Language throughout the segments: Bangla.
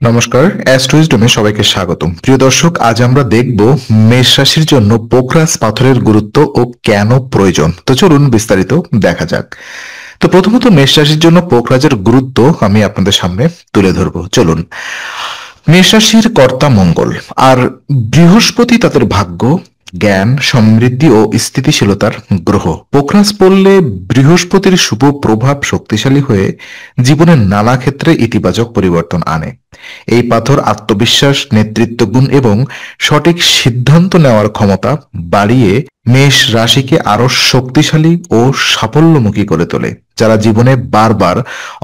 নমস্কার, অ্যাস্ট্রোইজডমে সবাইকে স্বাগতম। প্রিয় দর্শক, আজ আমরা দেখব মেষ রাশির জন্য পোখরাজ পাথরের গুরুত্ব ও কেন প্রয়োজন। তো চলুন বিস্তারিত দেখা যাক। তো প্রথমত মেষ রাশির জন্য পোখরাজের গুরুত্ব আমি আপনাদের সামনে তুলে ধরবো। চলুন। মেষ রাশির কর্তা মঙ্গল, আর বৃহস্পতি তাদের ভাগ্য, জ্ঞান, সমৃদ্ধি ও স্থিতিশীলতার গ্রহ। পোখরাজ পড়লে বৃহস্পতির শুভ প্রভাব শক্তিশালী হয়ে জীবনের নানা ক্ষেত্রে ইতিবাচক পরিবর্তন আনে। এই পাথর আত্মবিশ্বাস, নেতৃত্ব গুণ এবং সঠিক সিদ্ধান্ত নেওয়ার ক্ষমতা বাড়িয়ে মেষ রাশিকে আরো শক্তিশালী ও সাফল্যমুখী করে তোলে। যারা জীবনে বারবার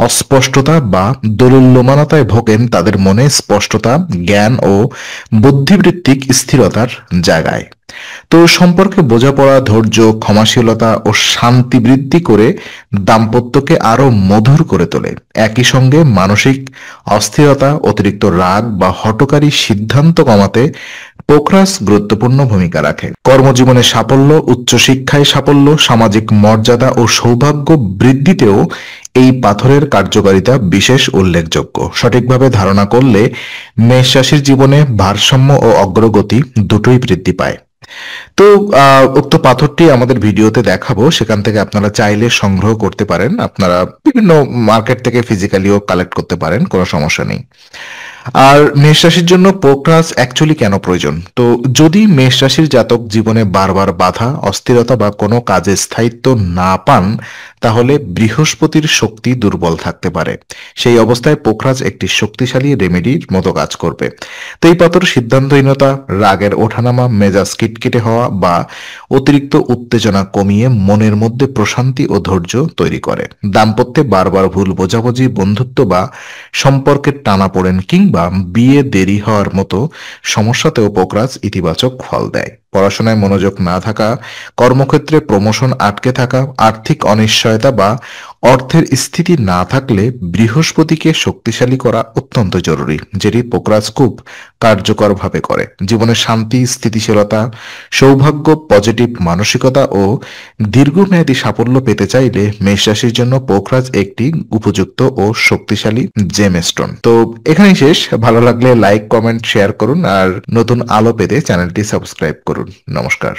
অস্পষ্টতা বা দোদুল্যমানতায় ভোগেন, তাদের মনে স্পষ্টতা, জ্ঞান ও বুদ্ধিবৃত্তিক স্থিরতার জায়গায়। তো সম্পর্কে বোঝাপড়া, ধৈর্য, ক্ষমাশীলতা ও শান্তি বৃদ্ধি করে দাম্পত্যকে আরো মধুর করে তোলে। একই সঙ্গে মানসিক অস্থিরতা, অতিরিক্ত রাগ বা হঠকারী সিদ্ধান্ত কমাতে পোখরাজ গুরুত্বপূর্ণ ভূমিকা রাখে। কর্মজীবনে সাফল্য, উচ্চশিক্ষায় সাফল্য, সামাজিক মর্যাদা ও সৌভাগ্য বৃদ্ধিতেও এই পাথরের কার্যকারিতা বিশেষ উল্লেখযোগ্য। সঠিকভাবে ধারণা করলে মেষ রাশির জীবনে ভারসাম্য ও অগ্রগতি দুটোই বৃদ্ধি পায়। তো উক্ত পাথরটি আমাদের ভিডিওতে দেখাবো, সেখান থেকে আপনারা চাইলে সংগ্রহ করতে পারেন। আপনারা বিভিন্ন মার্কেট থেকে ফিজিক্যালিও কালেক্ট করতে পারেন, কোনো সমস্যা নেই। আর মেষ রাশির জন্য পোখরাজ অ্যাকচুয়ালি কেন প্রয়োজন? তো যদি মেষ রাশির জাতক জীবনে বারবার বাধা, অস্থিরতা বা কোনো কাজে স্থায়িত্ব না পান, তাহলে বৃহস্পতির শক্তি দুর্বল থাকতে পারে। সেই অবস্থায় পোখরাজ একটি শক্তিশালী রেমেডির মতো কাজ করবে। তো এই পাথর সিদ্ধান্তহীনতা, রাগের ওঠানামা, মেজাজ কিটকিটে হওয়া বা অতিরিক্ত উত্তেজনা কমিয়ে মনের মধ্যে প্রশান্তি ও ধৈর্য তৈরি করে। দাম্পত্যে বারবার ভুল বোঝাবুঝি, বন্ধুত্ব বা সম্পর্কের টানাপোড়েন কিংবা বিয়ে দেরি হওয়ার মতো সমস্যাতেও পোখরাজ ইতিবাচক ফল দেয়। পড়াশোনায় মনোযোগ না থাকা, কর্মক্ষেত্রে প্রমোশন আটকে থাকা, আর্থিক অনিশ্চয়তা বা অর্থের স্থিতি না থাকলে বৃহস্পতিকে শক্তিশালী করা অত্যন্ত জরুরি, যেটি পোখরাজ খুব কার্যকরভাবে করে। জীবনে শান্তি, স্থিতিশীলতা, সৌভাগ্য, পজিটিভ মানসিকতা ও দীর্ঘমেয়াদী সাফল্য পেতে চাইলে মেষ রাশির জন্য পোখরাজ একটি উপযুক্ত ও শক্তিশালী জেমস্টোন। তো এখানেই শেষ। ভালো লাগলে লাইক, কমেন্ট, শেয়ার করুন আর নতুন আলো পেতে চ্যানেলটি সাবস্ক্রাইব করুন। নমস্কার।